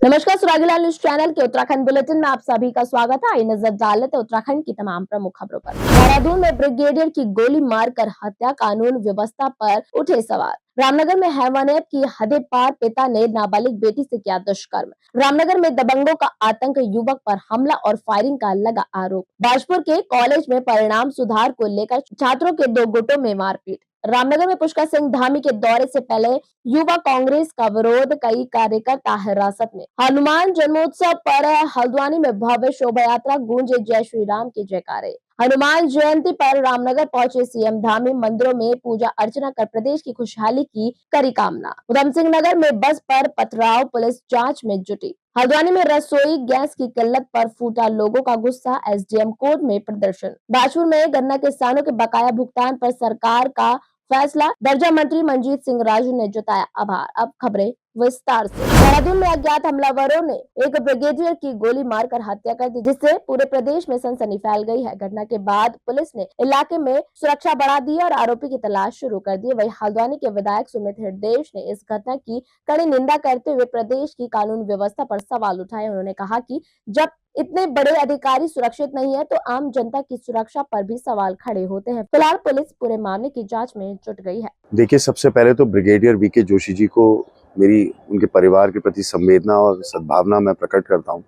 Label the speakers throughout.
Speaker 1: नमस्कार, सुरागीलाल news channel के Uttarakhand bulletin में आप सभी का स्वागत है। आई नजर डाल लेते उत्तराखंड की तमाम प्रमुख खबरों पर। देहरादून में ब्रिगेडियर की गोली मारकर हत्या, कानून व्यवस्था पर उठे सवाल। रामनगर में हैवानियत की हदें पार, पिता ने नाबालिग बेटी से किया दुष्कर्म। रामनगर में दबंगों का आतंक, युवक पर हमला और फायरिंग का लगा आरोप। बाजपुर के कॉलेज में परिणाम सुधार को लेकर छात्रों के 2 गुटों में मारपीट। रामनगर में पुष्कर सिंह धामी के दौरे से पहले युवा कांग्रेस का विरोध, कई कार्यकर्ता हिरासत में। हनुमान जन्मोत्सव पर हल्द्वानी में भव्य शोभा यात्रा, गूंजे जय श्री राम के जयकारे। हनुमान जयंती पर रामनगर पहुंचे सीएम धामी, मंदिरों में पूजा अर्चना कर प्रदेश की खुशहाली की करी कामना। उधम सिंह नगर में बस पर पथराव, पुलिस जांच में जुटी। हल्द्वानी में रसोई गैस की किल्लत पर फूटा लोगों का गुस्सा, एसडीएम कोर्ट में प्रदर्शन। बाजपुर में गन्ना किसानों के बकाया भुगतान पर सरकार का फैसला, दर्जा मंत्री मंजीत सिंह राजू ने जताया आभार। अब खबरें विस्तार से। देहरादून में अज्ञात हमलावरों ने एक ब्रिगेडियर की गोली मारकर हत्या कर दी, जिससे पूरे प्रदेश में सनसनी फैल गई है। घटना के बाद पुलिस ने इलाके में सुरक्षा बढ़ा दी और आरोपी की तलाश शुरू कर दी। वहीं हल्द्वानी के विधायक सुमित हृदयेश ने इस घटना की कड़ी निंदा करते हुए प्रदेश की कानून व्यवस्था पर सवाल उठाए। उन्होंने कहा कि जब इतने बड़े अधिकारी सुरक्षित नहीं है तो आम जनता की सुरक्षा पर भी सवाल खड़े होते हैं। फिलहाल पुलिस पूरे मामले की जांच में जुट गई है।
Speaker 2: देखिए, सबसे पहले तो ब्रिगेडियर वीके जोशी जी को मेरी उनके परिवार के प्रति संवेदना और सद्भावना मैं प्रकट करता हूं।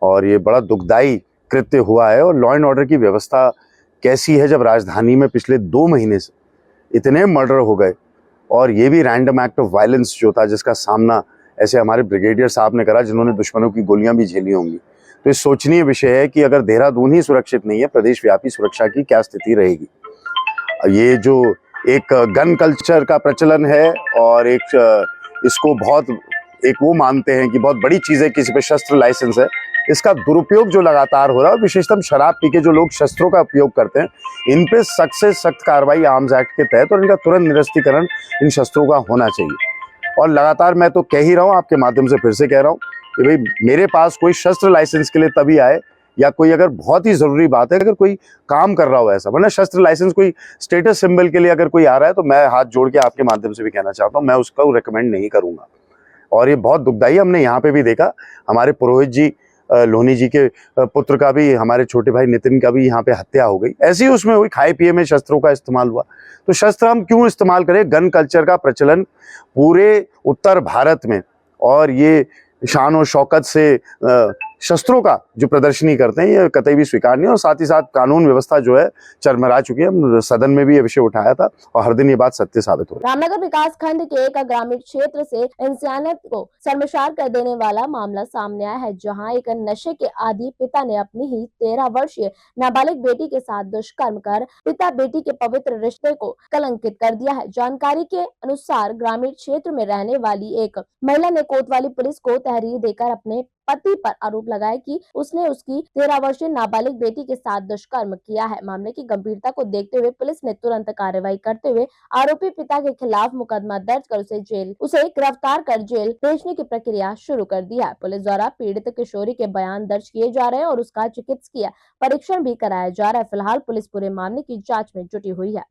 Speaker 2: और ये बड़ा दुखदाई कृत्य हुआ है। और लॉ एंड ऑर्डर की व्यवस्था कैसी है जब राजधानी में पिछले 2 महीने से इतने मर्डर हो गए, और ये भी रैंडम एक्ट ऑफ वायलेंस जो था, जिसका सामना ऐसे हमारे ब्रिगेडियर साहब ने करा जिन्होंने दुश्मनों की गोलियां भी झेली होंगी। तो ये सोचनीय विषय है कि अगर देहरादून ही सुरक्षित नहीं है, प्रदेश व्यापी सुरक्षा की क्या स्थिति रहेगी। ये जो एक गन कल्चर का प्रचलन है और इसको बहुत वो मानते हैं कि बहुत बड़ी चीज़ है किसी पे शस्त्र लाइसेंस है, इसका दुरुपयोग जो लगातार हो रहा है, विशेषतः शराब पी के जो लोग शस्त्रों का उपयोग करते हैं, इन पे सख्त से सख्त कार्रवाई आर्म्स एक्ट के तहत और इनका तुरंत निरस्तीकरण इन शस्त्रों का होना चाहिए। और लगातार मैं तो कह ही रहा हूँ, आपके माध्यम से फिर से कह रहा हूँ कि भाई मेरे पास कोई शस्त्र लाइसेंस के लिए तभी आए या कोई अगर बहुत ही जरूरी बात है, अगर कोई काम कर रहा हो ऐसा, वरना शस्त्र लाइसेंस कोई स्टेटस सिंबल के लिए अगर कोई आ रहा है तो मैं हाथ जोड़ के आपके माध्यम से भी कहना चाहता हूँ, मैं उसका रिकमेंड नहीं करूंगा। और ये बहुत दुखदाई हमने यहाँ पे भी देखा, हमारे पुरोहित जी लोहनी जी के पुत्र का भी, हमारे छोटे भाई नितिन का भी यहाँ पे हत्या हो गई। ऐसी ही उसमें हुई, खाए पिए में शस्त्रों का इस्तेमाल हुआ। तो शस्त्र हम क्यों इस्तेमाल करें? गन कल्चर का प्रचलन पूरे उत्तर भारत में, और ये शान और शौकत से शस्त्रों का जो प्रदर्शनी करते हैं, ये कतई भी स्वीकार नहीं। और साथ ही साथ कानून व्यवस्था जो है चरमरा चुकी है। हम सदन में भी ये विषय उठाया था और हर दिन ये बात सत्य साबित हो रही है।
Speaker 1: रामनगर विकास खंड के एक ग्रामीण क्षेत्र से इंसानियत को शर्मसार कर देने वाला मामला सामने आया है, जहां एक नशे के आदी पिता ने अपनी ही 13 वर्षीय नाबालिग बेटी के साथ दुष्कर्म कर पिता बेटी के पवित्र रिश्ते को कलंकित कर दिया है। जानकारी के अनुसार ग्रामीण क्षेत्र में रहने वाली एक महिला ने कोतवाली पुलिस को तहरीर देकर अपने पति पर आरोप लगाया कि उसने उसकी 13 वर्षीय नाबालिग बेटी के साथ दुष्कर्म किया है। मामले की गंभीरता को देखते हुए पुलिस ने तुरंत कार्रवाई करते हुए आरोपी पिता के खिलाफ मुकदमा दर्ज कर उसे गिरफ्तार कर जेल भेजने की प्रक्रिया शुरू कर दी है। पुलिस द्वारा पीड़ित किशोरी के बयान दर्ज किए जा रहे हैं और उसका चिकित्सकीय परीक्षण भी कराया जा रहा है। फिलहाल पुलिस पूरे मामले की जाँच में जुटी हुई है।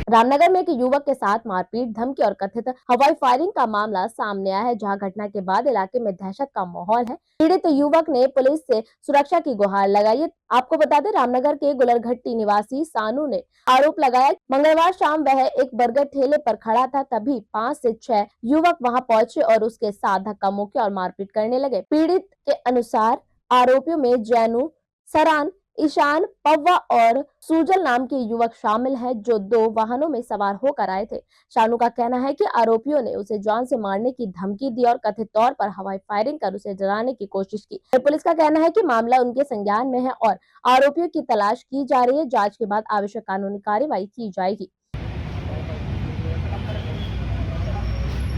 Speaker 1: रामनगर में एक युवक के साथ मारपीट, धमकी और कथित हवाई फायरिंग का मामला सामने आया है, जहां घटना के बाद इलाके में दहशत का माहौल है। पीड़ित युवक ने पुलिस से सुरक्षा की गुहार लगाई। आपको बता दें, रामनगर के गुलरघट्टी निवासी सानू ने आरोप लगाया, मंगलवार शाम वह एक बर्गर ठेले पर खड़ा था, तभी 5 से 6 युवक वहां पहुंचे और उसके साथ धक्का मुक्की और मारपीट करने लगे। पीड़ित के अनुसार आरोपियों में जैनू, सरान, ईशान, पव्वा और सूजल नाम के युवक शामिल हैं, जो 2 वाहनों में सवार होकर आए थे। शानू का कहना है कि आरोपियों ने उसे जान से मारने की धमकी दी और कथित तौर पर हवाई फायरिंग कर उसे डराने की कोशिश की। पुलिस का कहना है कि मामला उनके संज्ञान में है और आरोपियों की तलाश की जा रही है। जांच के बाद आवश्यक कानूनी कार्रवाई की जाएगी।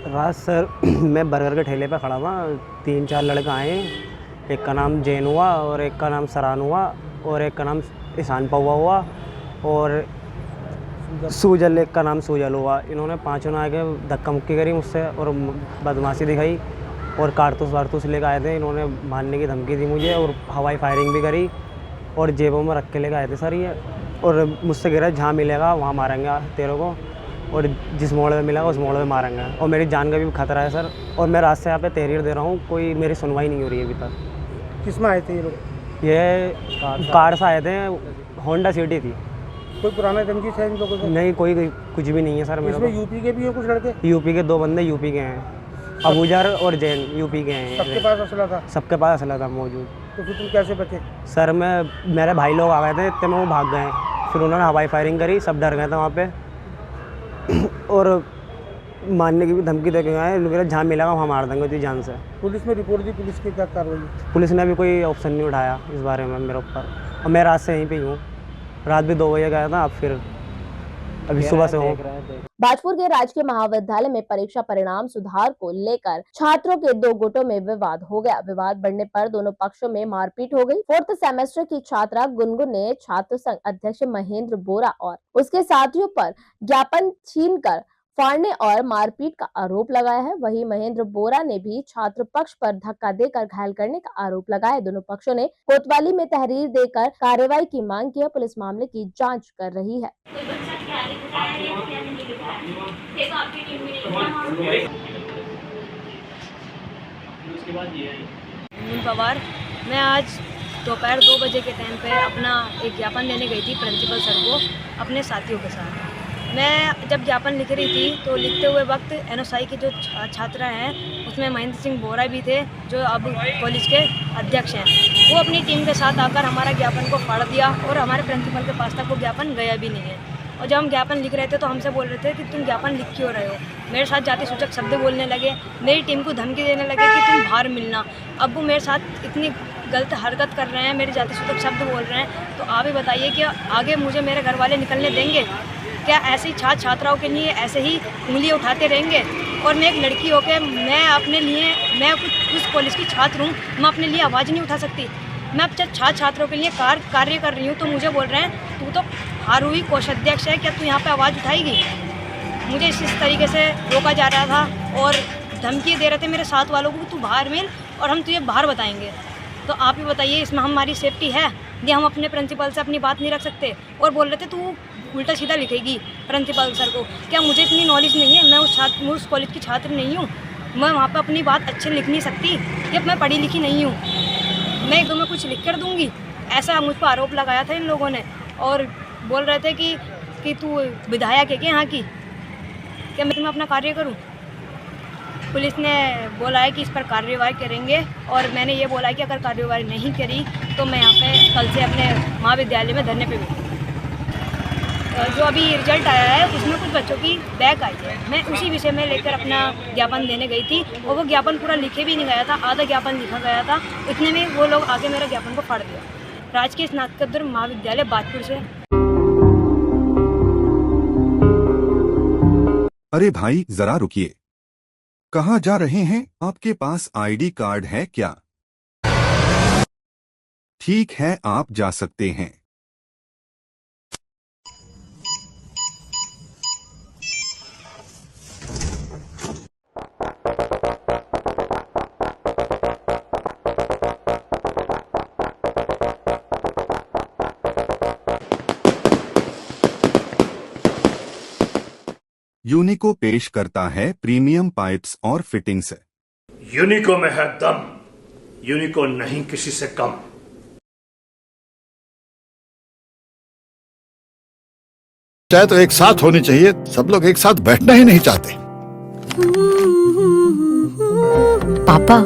Speaker 3: रात सर मैं बर्गर के ठेले पे खड़ा था, 3-4 लड़के आए। एक का नाम जैन हुआ और एक का नाम सरान हुआ और एक का नाम ईशान पौवा हुआ और सूजल, एक का नाम सूजल हुआ। इन्होंने पांचों ने आके धक्का मुक्की करी मुझसे और बदमाशी दिखाई और कारतूस वारतूस लेकर आए थे। इन्होंने मारने की धमकी दी मुझे और हवाई फायरिंग भी करी और जेबों में रख के लेकर आए थे सर ये। और मुझसे कह रहा है जहाँ मिलेगा वहाँ मारेंगे तेरे को। और जिस मोड़ में मिला उस मोड़ में मारेंगे और मेरी जान का भी खतरा है सर। और मैं रात से यहाँ पे तहरीर दे रहा हूँ, कोई मेरी सुनवाई नहीं हो रही है अभी तक।
Speaker 4: किसमें आए थे ये लोग?
Speaker 3: ये कार से आए थे, होंडा सिटी थी।
Speaker 4: कोई पुराना धमकी है इन लोगों से?
Speaker 3: नहीं, कोई कुछ भी नहीं है सर। मेरे
Speaker 4: इसमें
Speaker 3: को
Speaker 4: यूपी के भी हैं कुछ लड़के?
Speaker 3: यूपी के 2 बंदे यूपी के हैं, अबूजर और जैन यूपी के हैं।
Speaker 4: सबके पास असला था?
Speaker 3: सबके पास असला था मौजूद।
Speaker 4: तो फिर तुम कैसे बचे?
Speaker 3: सर मेरे भाई लोग आ गए थे, इतने में वो भाग गए। फिर उन्होंने हवाई फायरिंग करी, सब डर गए थे वहाँ पे और मारने की भी धमकी दे के गए, मेरा जहाँ मिलेगा वहाँ मार देंगे तुझी जान से।
Speaker 4: पुलिस में रिपोर्ट दी, पुलिस की क्या कार्रवाई?
Speaker 3: पुलिस ने अभी कोई ऑप्शन नहीं उठाया इस बारे में मेरे ऊपर, और मैं रात से यहीं पे ही हूँ। रात भी 2 बजे गया था, अब फिर अभी सुबह से हूँ।
Speaker 1: बाजपुर के राजकीय महाविद्यालय में परीक्षा परिणाम सुधार को लेकर छात्रों के 2 गुटों में विवाद हो गया। विवाद बढ़ने पर दोनों पक्षों में मारपीट हो गई। 4th सेमेस्टर की छात्रा गुनगुन ने छात्र संघ अध्यक्ष महेंद्र बोरा और उसके साथियों पर ज्ञापन छीनकर फाड़ने और मारपीट का आरोप लगाया है। वहीं महेंद्र बोरा ने भी छात्र पक्ष पर धक्का देकर घायल करने का आरोप लगाया। दोनों पक्षों ने कोतवाली में तहरीर देकर कार्रवाई की मांग की है। पुलिस मामले की जांच कर रही है।
Speaker 5: पवार, मैं आज दोपहर 2 बजे के टाइम पे अपना एक ज्ञापन देने गई थी प्रिंसिपल सर को अपने साथियों के साथ। मैं जब ज्ञापन लिख रही थी तो लिखते हुए वक्त एनएसआई के जो छात्रा हैं उसमें महेंद्र सिंह बोरा भी थे, जो अब कॉलेज के अध्यक्ष हैं। वो अपनी टीम के साथ आकर हमारा ज्ञापन को फाड़ दिया और हमारे प्रिंसिपल के पास तक वो ज्ञापन गया भी नहीं है। और जब हम ज्ञापन लिख रहे थे तो हमसे बोल रहे थे कि तुम ज्ञापन लिख क्यों रहे हो। मेरे साथ जाति सूचक शब्द बोलने लगे, मेरी टीम को धमकी देने लगे कि तुम बाहर मिलना। अब वो मेरे साथ इतनी गलत हरकत कर रहे हैं, मेरे जाति सूचक शब्द बोल रहे हैं, तो आप ही बताइए कि आगे मुझे मेरे घर वाले निकलने देंगे क्या? ऐसी छात्राओं के लिए ऐसे ही उंगलियां उठाते रहेंगे? और मैं एक लड़की होकर मैं अपने लिए, मैं उस कॉलेज की छात्र हूँ, मैं अपने लिए आवाज़ नहीं उठा सकती? मैं अब छात्रों के लिए कार्य कर रही हूँ तो मुझे बोल रहे हैं तू तो हार हुई कोषाध्यक्ष है, क्या तू यहाँ पे आवाज़ उठाएगी? मुझे इस तरीके से रोका जा रहा था और धमकी दे रहे थे मेरे साथ वालों को कि तू बाहर मिल और हम तुझे बाहर बताएंगे। तो आप ही बताइए इसमें हमारी सेफ्टी है? ये हम अपने प्रिंसिपल से अपनी बात नहीं रख सकते? और बोल रहे थे तू उल्टा सीधा लिखेगी प्रिंसिपल सर को। क्या मुझे इतनी नॉलेज नहीं है? मैं उस कॉलेज की छात्र नहीं हूँ? मैं वहाँ पे अपनी बात अच्छे लिख नहीं सकती? या मैं पढ़ी लिखी नहीं हूँ? मैं एक दो में कुछ लिख कर दूँगी? ऐसा मुझ पर आरोप लगाया था इन लोगों ने और बोल रहे थे कि तू विधायक है क्या यहाँ की? क्या मैं अपना कार्य करूँ? पुलिस ने बोला है कि इस पर कार्रवाई करेंगे और मैंने ये बोला है कि अगर कार्रवाई नहीं करी तो मैं यहाँ पे कल से अपने महाविद्यालय में धरने पे बैठूँ। जो अभी रिजल्ट आया है उसमें कुछ बच्चों की बैक आई है, मैं उसी विषय में लेकर अपना ज्ञापन देने गई थी और वो ज्ञापन पूरा लिखे भी नहीं गया था, आधा ज्ञापन लिखा गया था। इतने में वो लोग आके मेरा ज्ञापन को फाड़ दिया। राजकीय स्नातकोत्तर महाविद्यालय बाजपुर से।
Speaker 6: अरे भाई जरा रुकिए, कहाँ जा रहे हैं? आपके पास आईडी कार्ड है क्या? ठीक है, आप जा सकते हैं। यूनिको पेश करता है प्रीमियम पाइप्स और फिटिंग्स।
Speaker 7: यूनिको में है दम, यूनिको नहीं किसी से कम।
Speaker 8: चाहे तो एक साथ होनी चाहिए, सब लोग एक साथ बैठना ही नहीं चाहते।
Speaker 9: पापा,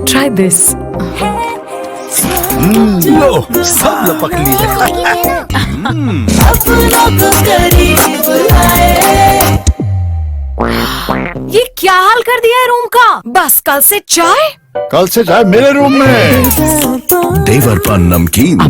Speaker 9: ट्राई दिस।
Speaker 8: लो, सब लपक लीजिए।
Speaker 9: ये क्या हाल कर दिया है रूम का? बस कल से चाय?
Speaker 8: कल से चाय मेरे रूम में। देवर पान नमकीन।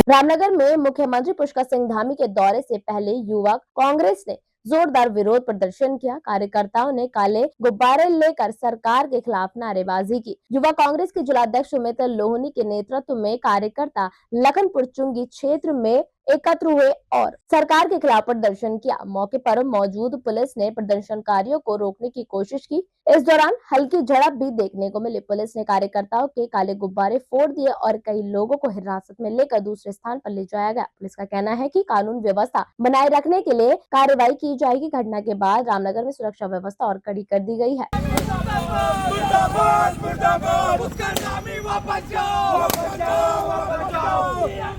Speaker 1: रामनगर में मुख्यमंत्री पुष्कर सिंह धामी के दौरे से पहले युवक कांग्रेस ने जोरदार विरोध प्रदर्शन किया। कार्यकर्ताओं ने काले गुब्बारे लेकर सरकार के खिलाफ नारेबाजी की। युवा कांग्रेस के जिलाध्यक्ष सुमित लोहनी के नेतृत्व में कार्यकर्ता लखनपुर चुंगी क्षेत्र में एकत्र हुए और सरकार के खिलाफ प्रदर्शन किया। मौके पर मौजूद पुलिस ने प्रदर्शनकारियों को रोकने की कोशिश की। इस दौरान हल्की झड़प भी देखने को मिली। पुलिस ने कार्यकर्ताओं के काले गुब्बारे फोड़ दिए और कई लोगों को हिरासत में लेकर दूसरे स्थान पर ले जाया गया। पुलिस का कहना है कि कानून व्यवस्था बनाए रखने के लिए कार्रवाई की जाएगी। घटना के बाद रामनगर में सुरक्षा व्यवस्था और कड़ी कर दी गई है।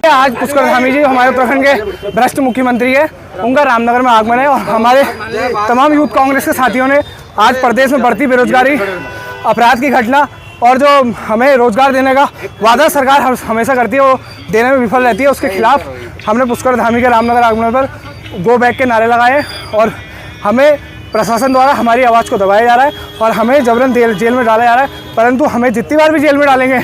Speaker 3: आज पुष्कर धामी जी हमारे उत्तराखंड के भ्रष्ट मुख्यमंत्री है, उनका रामनगर में आगमन है और हमारे तमाम यूथ कांग्रेस के साथियों ने आज प्रदेश में बढ़ती बेरोजगारी, अपराध की घटना और जो हमें रोजगार देने का वादा सरकार हमेशा करती है वो देने में विफल रहती है, उसके खिलाफ हमने पुष्कर धामी के रामनगर आगमन पर गो बैक के नारे लगाए और हमें प्रशासन द्वारा हमारी आवाज़ को दबाया जा रहा है और हमें जबरन जेल में डाला जा रहा है। परंतु हमें जितनी बार भी जेल में डालेंगे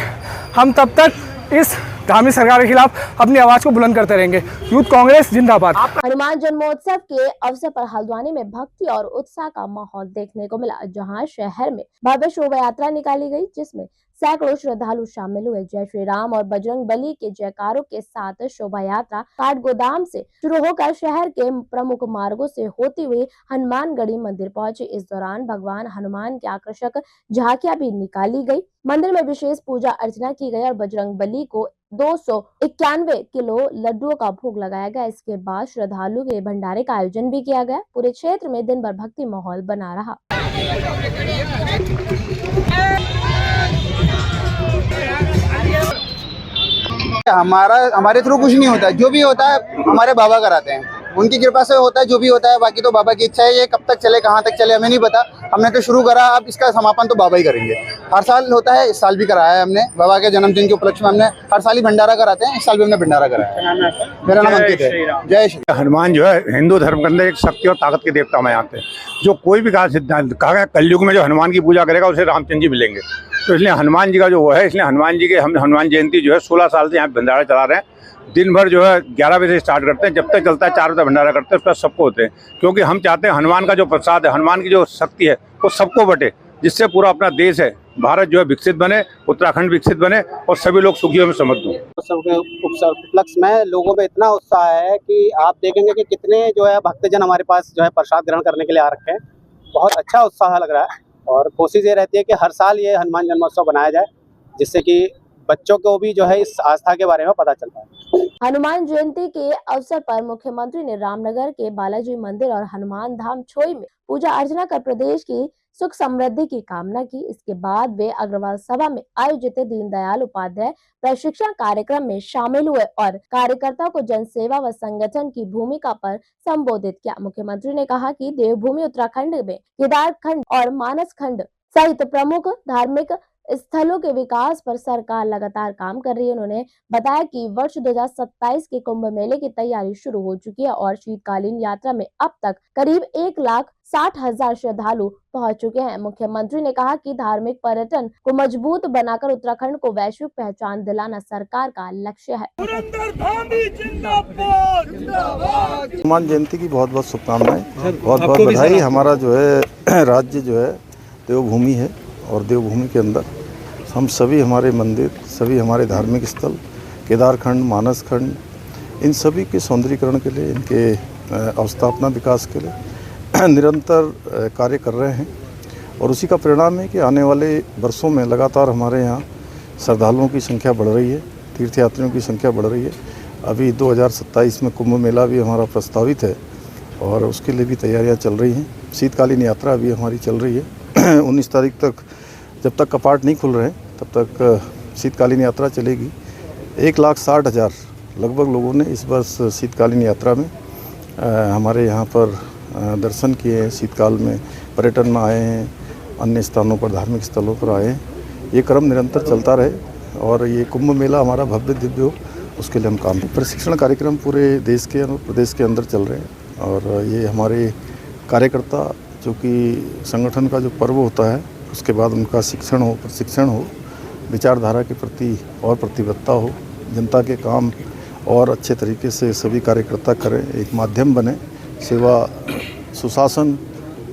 Speaker 3: हम तब तक इस धामी सरकार के खिलाफ अपनी आवाज को बुलंद करते रहेंगे। यूथ कांग्रेस जिंदाबाद।
Speaker 1: हनुमान जन्मोत्सव के अवसर पर हल्द्वानी में भक्ति और उत्साह का माहौल देखने को मिला, जहां शहर में भव्य शोभा यात्रा निकाली गई, जिसमें सैकड़ों श्रद्धालु शामिल हुए। जय श्री राम और बजरंग बली के जयकारों के साथ शोभा यात्रा काठगोदाम से शुरू होकर शहर के प्रमुख मार्गों से होती हुई हनुमानगढ़ी मंदिर पहुंची। इस दौरान भगवान हनुमान की आकर्षक झांकियां भी निकाली गई। मंदिर में विशेष पूजा अर्चना की गई और बजरंग बली को 291 किलो लड्डुओं का भोग लगाया गया। इसके बाद श्रद्धालु के भंडारे का आयोजन भी किया गया। पूरे क्षेत्र में दिन भर भक्ति माहौल बना रहा।
Speaker 10: हमारे थ्रू कुछ नहीं होता, जो भी होता है हमारे बाबा कराते हैं, उनकी कृपा से होता है जो भी होता है। बाकी तो बाबा की इच्छा है, ये कब तक चले कहाँ तक चले हमें नहीं पता। हमने तो शुरू करा, अब इसका समापन तो बाबा ही करेंगे। हर साल होता है, इस साल भी कराया है हमने। बाबा के जन्मदिन के उपलक्ष्य में हमने हर साल ही भंडारा कराते हैं, इस साल भी हमने भंडारा कराया। मेरा नाम अंकित है। जय श्री
Speaker 7: हनुमान जो है हिंदू धर्म के अंदर एक शक्ति और ताकत के देवता माने जाते हैं। जो कोई भी कहा गया कलयुग में जो हनुमान की पूजा करेगा उसे रामचंद्र जी मिलेंगे। तो इसलिए हनुमान जी का जो वो है, इसलिए हनुमान जी के हम हनुमान जयंती जो है 16 साल से यहाँ भंडारा चला रहे हैं। दिन भर जो है 11 बजे से स्टार्ट करते हैं, जब तक चलता है 4 बजे भंडारा करते हैं। उसका सबको होते हैं, क्योंकि हम चाहते हैं हनुमान का जो प्रसाद है, हनुमान की जो शक्ति है वो सबको बटे, जिससे पूरा अपना देश है भारत जो है विकसित बने, उत्तराखंड विकसित बने और सभी लोग सुखियों में समृद्ध हों।
Speaker 10: सबके उपलक्ष्य में लोगों में इतना उत्साह है कि आप देखेंगे कि कितने जो है भक्तजन हमारे पास जो है प्रसाद ग्रहण करने के लिए आ रखे हैं। बहुत अच्छा उत्साह लग रहा है और कोशिश ये रहती है कि हर साल ये हनुमान जन्मोत्सव बनाया जाए, जिससे कि बच्चों को भी जो है इस आस्था के बारे में पता चलता है।
Speaker 1: हनुमान जयंती के अवसर पर मुख्यमंत्री ने रामनगर के बालाजी मंदिर और हनुमान धाम छोई में पूजा अर्चना कर प्रदेश की सुख समृद्धि की कामना की। इसके बाद वे अग्रवाल सभा में आयोजित दीनदयाल उपाध्याय प्रशिक्षण कार्यक्रम में शामिल हुए और कार्यकर्ताओं को जनसेवा व संगठन की भूमिका पर संबोधित किया। मुख्यमंत्री ने कहा कि देवभूमि उत्तराखंड में केदारखंड और मानस खंड सहित प्रमुख धार्मिक स्थलों के विकास पर सरकार लगातार काम कर रही है। उन्होंने बताया कि वर्ष 2027 के कुंभ मेले की तैयारी शुरू हो चुकी है और शीतकालीन यात्रा में अब तक करीब 1,60,000 श्रद्धालु पहुंच चुके हैं। मुख्यमंत्री ने कहा कि धार्मिक पर्यटन को मजबूत बनाकर उत्तराखंड को वैश्विक पहचान दिलाना सरकार का लक्ष्य है।
Speaker 8: हनुमान जयंती की बहुत बहुत शुभकामनाएं, बहुत बहुत बधाई। हमारा जो है राज्य जो है देवभूमि है और देवभूमि के अंदर हम सभी हमारे मंदिर, सभी हमारे धार्मिक स्थल, केदारखंड, मानस खंड, इन सभी के सौंदर्यीकरण के लिए, इनके अवस्थापना विकास के लिए निरंतर कार्य कर रहे हैं। और उसी का परिणाम है कि आने वाले वर्षों में लगातार हमारे यहाँ श्रद्धालुओं की संख्या बढ़ रही है, तीर्थयात्रियों की संख्या बढ़ रही है। अभी 2027 में कुंभ मेला भी हमारा प्रस्तावित है और उसके लिए भी तैयारियाँ चल रही हैं। शीतकालीन यात्रा भी हमारी चल रही है। 19 तारीख तक, जब तक कपाट नहीं खुल रहे हैं तब तक शीतकालीन यात्रा चलेगी। 1,60,000 लगभग लोगों ने इस वर्ष शीतकालीन यात्रा में हमारे यहाँ पर दर्शन किए हैं, शीतकाल में पर्यटन में आए हैं, अन्य स्थानों पर धार्मिक स्थलों पर आए हैं। ये क्रम निरंतर चलता रहे और ये कुंभ मेला हमारा भव्य दिव्य हो, उसके लिए हम काम। प्रशिक्षण कार्यक्रम पूरे देश के प्रदेश के अंदर चल रहे हैं और ये हमारे कार्यकर्ता, जो कि संगठन का जो पर्व होता है उसके बाद उनका शिक्षण हो, प्रशिक्षण हो, विचारधारा के प्रति और प्रतिबद्धता हो, जनता के काम और अच्छे तरीके से सभी कार्यकर्ता करें, एक माध्यम बने, सेवा सुशासन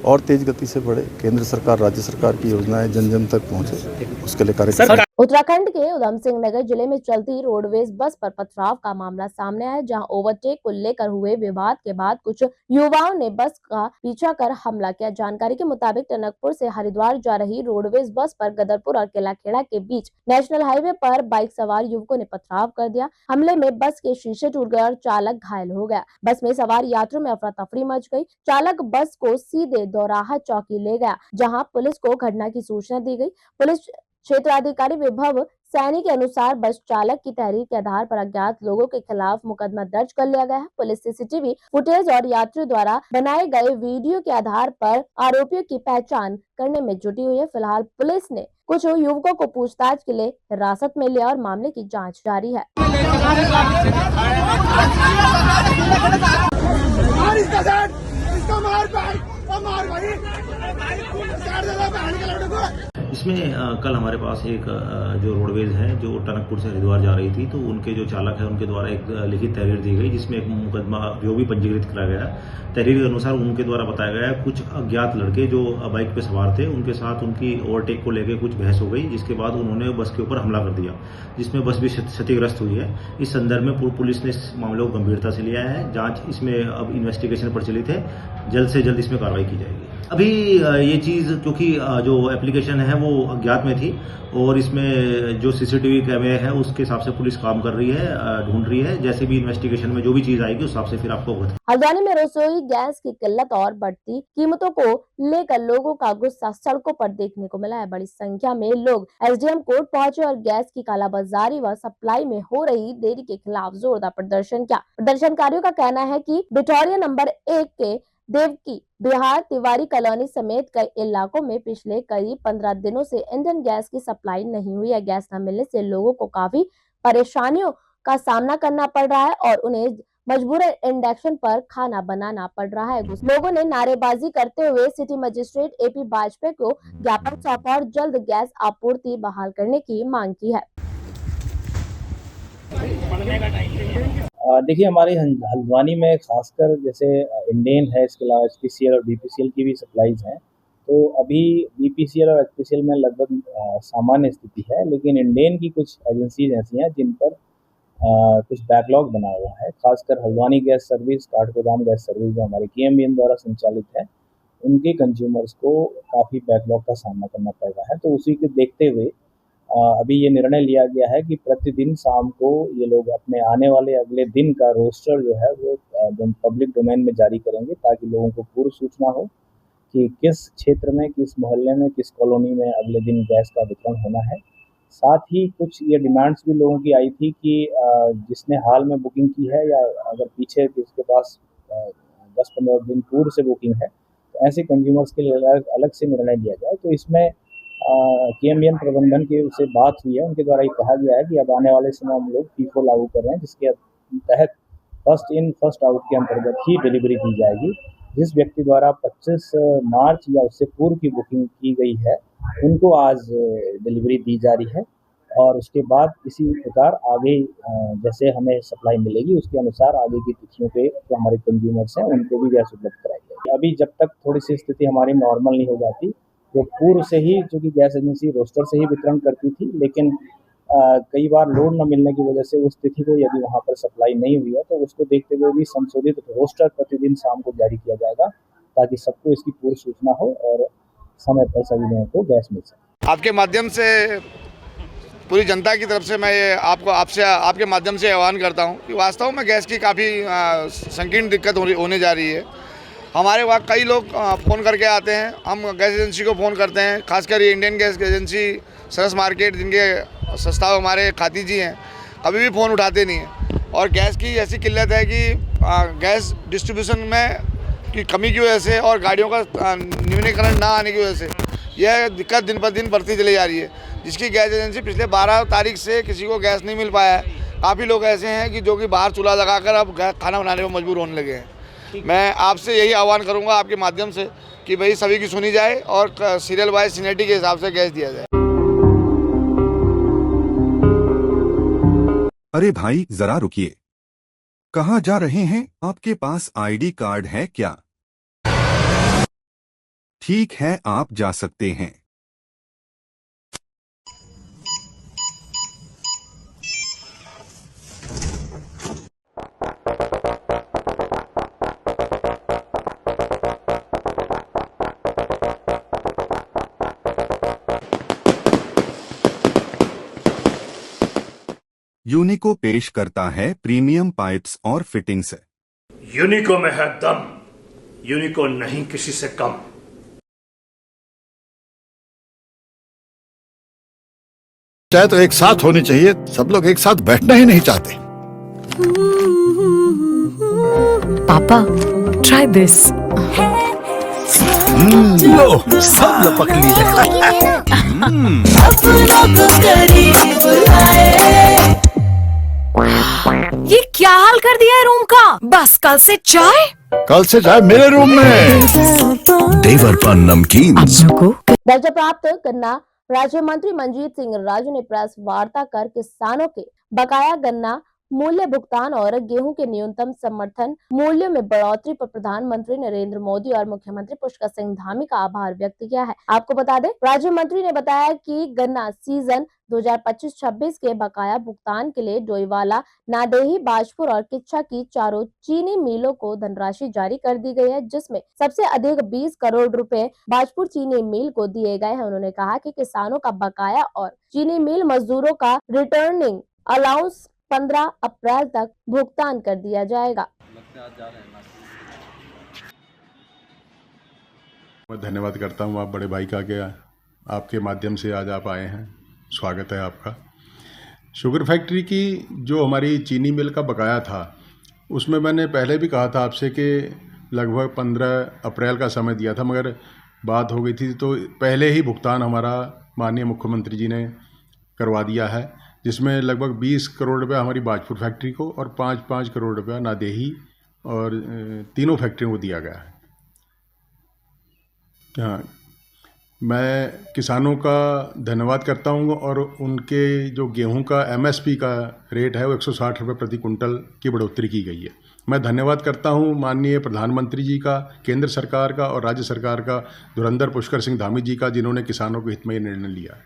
Speaker 8: और तेज गति से बढ़े, केंद्र सरकार राज्य सरकार की योजनाएं जन जन तक पहुंचे, उसके लिए कार्यक्रम
Speaker 1: उत्तराखंड के उधम सिंह नगर जिले में चलती रोडवेज बस पर पथराव का मामला सामने आया, जहां ओवरटेक को लेकर हुए विवाद के बाद कुछ युवाओं ने बस का पीछा कर हमला किया। जानकारी के मुताबिक टनकपुर से हरिद्वार जा रही रोडवेज बस पर गदरपुर और किलाखेड़ा के बीच नेशनल हाईवे पर बाइक सवार युवकों ने पथराव कर दिया। हमले में बस के शीशे टूट गए और चालक घायल हो गया। बस में सवार यात्रियों में अफरा तफरी मच गई। चालक बस को सीधे दोराहा चौकी ले गया, जहाँ पुलिस को घटना की सूचना दी गई। पुलिस क्षेत्राधिकारी विभव सैनी के अनुसार बस चालक की तहरीर के आधार पर अज्ञात लोगों के खिलाफ मुकदमा दर्ज कर लिया गया है। पुलिस सीसीटीवी फुटेज और यात्रियों द्वारा बनाए गए वीडियो के आधार पर आरोपियों की पहचान करने में जुटी हुई है। फिलहाल पुलिस ने कुछ युवकों को पूछताछ के लिए हिरासत में लिया और मामले की जाँच जारी है।
Speaker 11: इसमें कल हमारे पास एक जो रोडवेज है जो टनकपुर से हरिद्वार जा रही थी, तो उनके जो चालक है उनके द्वारा एक लिखित तहरीर दी गई, जिसमें एक मुकदमा जो भी पंजीकृत करा गया। तहरीर के अनुसार उनके द्वारा बताया गया है कुछ अज्ञात लड़के जो बाइक पे सवार थे, उनके साथ उनकी ओवरटेक को लेकर कुछ बहस हो गई, जिसके बाद उन्होंने बस के ऊपर हमला कर दिया, जिसमें बस भी क्षतिग्रस्त हुई है। इस संदर्भ में पुलिस ने इस मामले को गंभीरता से लिया है। जांच इसमें अब इन्वेस्टिगेशन प्रचलित है, जल्द से जल्द इसमें कार्रवाई की जाएगी। अभी ये चीज़ क्योंकि जो एप्लीकेशन है वो अज्ञात में थी और इसमें जो सीसीटीवी कैमरे हैं उसके हिसाब से पुलिस काम कर रही है, ढूंढ रही है। जैसे भी इन्वेस्टिगेशन में जो भी चीज आएगी उस हिसाब से फिर आपको
Speaker 1: हल्द्वानी में रसोई गैस की किल्लत और बढ़ती कीमतों को लेकर लोगों का गुस्सा सड़कों पर देखने को मिला है। बड़ी संख्या में लोग एसडीएम कोर्ट पहुंचे और गैस की कालाबाजारी व सप्लाई में हो रही देरी के खिलाफ जोरदार प्रदर्शन किया। प्रदर्शनकारियों का कहना है कि बिटोरिया नंबर 1 के देवकी बिहार तिवारी कॉलोनी समेत कई इलाकों में पिछले करीब 15 दिनों से इंडियन गैस की सप्लाई नहीं हुई है। गैस न मिलने से लोगों को काफी परेशानियों का सामना करना पड़ रहा है और उन्हें मजबूरन इंडक्शन पर खाना बनाना पड़ रहा है। लोगों ने नारेबाजी करते हुए सिटी मजिस्ट्रेट एपी वाजपेयी को ज्ञापन सौंपा और जल्द गैस आपूर्ति बहाल करने की मांग की है।
Speaker 12: देखिए, हमारे हल्द्वानी में खासकर जैसे इंडेन है, इसके अलावा एचपीसीएल और बीपीसीएल की भी सप्लाईज हैं। तो अभी बीपीसीएल और एचपीसीएल में लगभग सामान्य स्थिति है, लेकिन इंडेन की कुछ एजेंसीज ऐसी हैं जिन पर कुछ बैकलॉग बना हुआ है। खासकर Haldwani gas service, Kathgodam gas service जो हमारे केएमबीएन द्वारा संचालित है, उनके कंज्यूमर्स को काफ़ी बैकलॉग का सामना करना पड़ रहा है। तो उसी को देखते हुए अभी ये निर्णय लिया गया है कि प्रतिदिन शाम को ये लोग अपने आने वाले अगले दिन का रोस्टर जो है वो पब्लिक डोमेन में जारी करेंगे, ताकि लोगों को पूर्व सूचना हो कि किस क्षेत्र में, किस मोहल्ले में, किस कॉलोनी में अगले दिन गैस का वितरण होना है। साथ ही कुछ ये डिमांड्स भी लोगों की आई थी कि जिसने हाल में बुकिंग की है या अगर पीछे जिसके पास 10-15 दिन पूर्व से बुकिंग है, तो ऐसे कंज्यूमर्स के लिए अलग से निर्णय लिया जाए। तो इसमें केएमबीएन प्रबंधन की से बात हुई है, उनके द्वारा ये कहा गया है कि अब आने वाले समय हम लोग फीफो लागू कर रहे हैं, जिसके तहत फर्स्ट इन फर्स्ट आउट के अंतर्गत ही डिलीवरी दी जाएगी। जिस व्यक्ति द्वारा 25 मार्च या उससे पूर्व की बुकिंग की गई है, उनको आज डिलीवरी दी जा रही है और उसके बाद इसी प्रकार आगे जैसे हमें सप्लाई मिलेगी उसके अनुसार आगे की तिथियों पे जो हमारे कंज्यूमर्स हैं उनको भी गैस उपलब्ध कराई जाएगी। अभी जब तक थोड़ी सी स्थिति हमारी नॉर्मल नहीं हो जाती, तो पूर्व से ही चूँकि गैस एजेंसी रोस्टर से ही वितरण करती थी, लेकिन कई बार लोड न मिलने की वजह से उस तिथि को यदि वहाँ पर सप्लाई नहीं हुई है तो उसको देखते हुए भी संशोधित रोस्टर प्रतिदिन शाम को जारी किया जाएगा, ताकि सबको इसकी पूर्व सूचना हो और समय पर सभी लोगों को गैस मिल सके।
Speaker 13: आपके माध्यम से पूरी जनता की तरफ से मैं ये आपके माध्यम से आह्वान करता हूँ कि वास्तव में गैस की काफ़ी संकीर्ण दिक्कत होने जा रही है। हमारे वहाँ कई लोग फ़ोन करके आते हैं, हम गैस एजेंसी को फ़ोन करते हैं, खासकर ये इंडियन गैस एजेंसी सरस मार्केट जिनके संस्थापक हमारे खाती जी हैं, कभी भी फ़ोन उठाते नहीं हैं। और गैस की ऐसी किल्लत है कि गैस डिस्ट्रीब्यूशन में की कमी की वजह से और गाड़ियों का न्यूनीकरण ना आने की वजह से यह दिक्कत दिन पर दिन बढ़ती चली जा रही है, जिसकी गैस एजेंसी पिछले 12 तारीख से किसी को गैस नहीं मिल पाया है। काफ़ी लोग ऐसे हैं कि जो कि बाहर चूल्हा लगाकर अब खाना बनाने में मजबूर होने लगे हैं। मैं आपसे यही आह्वान करूंगा आपके माध्यम से कि भाई सभी की सुनी जाए और सीरियल वाइज सीनियरिटी के हिसाब से गैस दिया जाए।
Speaker 6: अरे भाई जरा रुकिए, कहाँ जा रहे हैं? आपके पास आईडी कार्ड है क्या? ठीक है, आप जा सकते हैं। यूनिको पेश करता है प्रीमियम पाइप्स और फिटिंग्स।
Speaker 14: यूनिको में है दम, यूनिको नहीं किसी से कम।
Speaker 15: चाहे तो एक साथ होनी चाहिए, सब लोग एक साथ बैठना ही नहीं चाहते।
Speaker 9: पापा, ट्राई दिस।
Speaker 15: लो, सब लपक ली।
Speaker 9: ये क्या हाल कर दिया है रूम का? बस कल से चाय।
Speaker 15: कल से चाय मेरे रूम में। देवर पान नमकीन।
Speaker 1: दर्जा प्राप्त गन्ना राज्य मंत्री मंजीत सिंह राजू ने प्रेस वार्ता कर किसानों के बकाया गन्ना मूल्य भुगतान और गेहूं के न्यूनतम समर्थन मूल्य में बढ़ोतरी पर प्रधानमंत्री नरेंद्र मोदी और मुख्यमंत्री पुष्कर सिंह धामी का आभार व्यक्त किया है। आपको बता दें, राज्य मंत्री ने बताया कि गन्ना सीजन 2025-26 के बकाया भुगतान के लिए डोईवाला, नादेही, बाजपुर और किच्छा की चारों चीनी मिलों को धनराशि जारी कर दी गई है, जिसमें सबसे अधिक 20 करोड़ रुपए बाजपुर चीनी मिल को दिए गए हैं। उन्होंने कहा कि किसानों का बकाया और चीनी मिल मजदूरों का रिटर्निंग अलाउंस 15 अप्रैल तक भुगतान कर दिया जाएगा।
Speaker 16: मैं धन्यवाद करता हूँ आप बड़े भाई का कि आपके माध्यम से आज आप आए हैं, स्वागत है आपका। शुगर फैक्ट्री की जो हमारी चीनी मिल का बकाया था, उसमें मैंने पहले भी कहा था आपसे कि लगभग 15 अप्रैल का समय दिया था, मगर बात हो गई थी तो पहले ही भुगतान हमारा माननीय मुख्यमंत्री जी ने करवा दिया है, जिसमें लगभग 20 करोड़ रुपया हमारी बाजपुर फैक्ट्री को और 5-5 करोड़ रुपया नादेही और तीनों फैक्ट्रियों को दिया गया है। हाँ, मैं किसानों का धन्यवाद करता हूँ और उनके जो गेहूं का MSP का रेट है वो 160 रुपये प्रति कुंटल की बढ़ोतरी की गई है। मैं धन्यवाद करता हूँ माननीय प्रधानमंत्री जी का, केंद्र सरकार का और राज्य सरकार का, धुरंधर पुष्कर सिंह धामी जी का, जिन्होंने किसानों के हित में ये निर्णय लिया।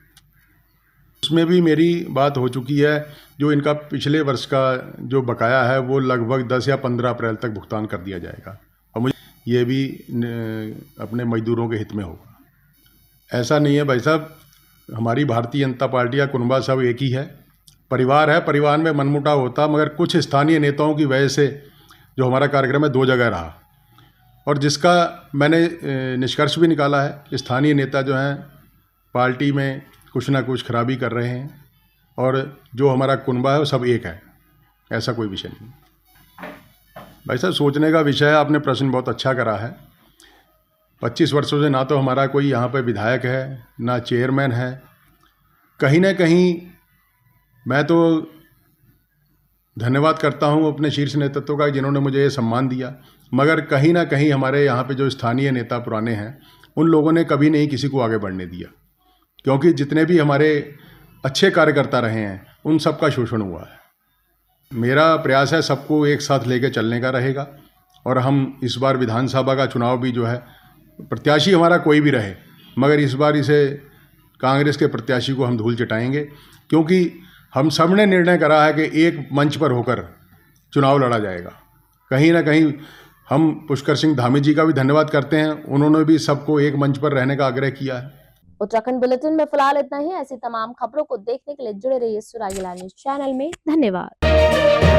Speaker 16: उसमें भी मेरी बात हो चुकी है। जो इनका पिछले वर्ष का जो बकाया है वो लगभग 10 या 15 अप्रैल तक भुगतान कर दिया जाएगा और मुझे ये भी अपने मजदूरों के हित में होगा। ऐसा नहीं है भाई साहब, हमारी भारतीय जनता पार्टी या कुनबा सब एक ही है, परिवार है, परिवार में मनमुटाव होता, मगर कुछ स्थानीय नेताओं की वजह से जो हमारा कार्यक्रम है 2 जगह रहा और जिसका मैंने निष्कर्ष भी निकाला है। स्थानीय नेता जो हैं पार्टी में कुछ ना कुछ खराबी कर रहे हैं और जो हमारा कुनबा है वो सब एक है, ऐसा कोई विषय नहीं। भाई साहब, सोचने का विषय है, आपने प्रश्न बहुत अच्छा करा है। 25 वर्षों से ना तो हमारा कोई यहाँ पे विधायक है, ना चेयरमैन है। कहीं ना कहीं मैं तो धन्यवाद करता हूँ अपने शीर्ष नेतृत्व का, जिन्होंने मुझे ये सम्मान दिया, मगर कहीं ना कहीं हमारे यहाँ पे जो स्थानीय नेता पुराने हैं उन लोगों ने कभी नहीं किसी को आगे बढ़ने दिया, क्योंकि जितने भी हमारे अच्छे कार्यकर्ता रहे हैं उन सब का शोषण हुआ है। मेरा प्रयास है सबको एक साथ लेकर चलने का रहेगा और हम इस बार विधानसभा का चुनाव भी जो है, प्रत्याशी हमारा कोई भी रहे, मगर इस बार इसे कांग्रेस के प्रत्याशी को हम धूल चटाएंगे, क्योंकि हम सब ने निर्णय करा है कि एक मंच पर होकर चुनाव लड़ा जाएगा। कहीं ना कहीं हम पुष्कर सिंह धामी जी का भी धन्यवाद करते हैं, उन्होंने भी सबको एक मंच पर रहने का आग्रह किया है।
Speaker 1: उत्तराखंड बुलेटिन में फिलहाल इतना ही। ऐसी तमाम खबरों को देखने के लिए जुड़े रहिए सुरागी लाल न्यूज चैनल में। धन्यवाद।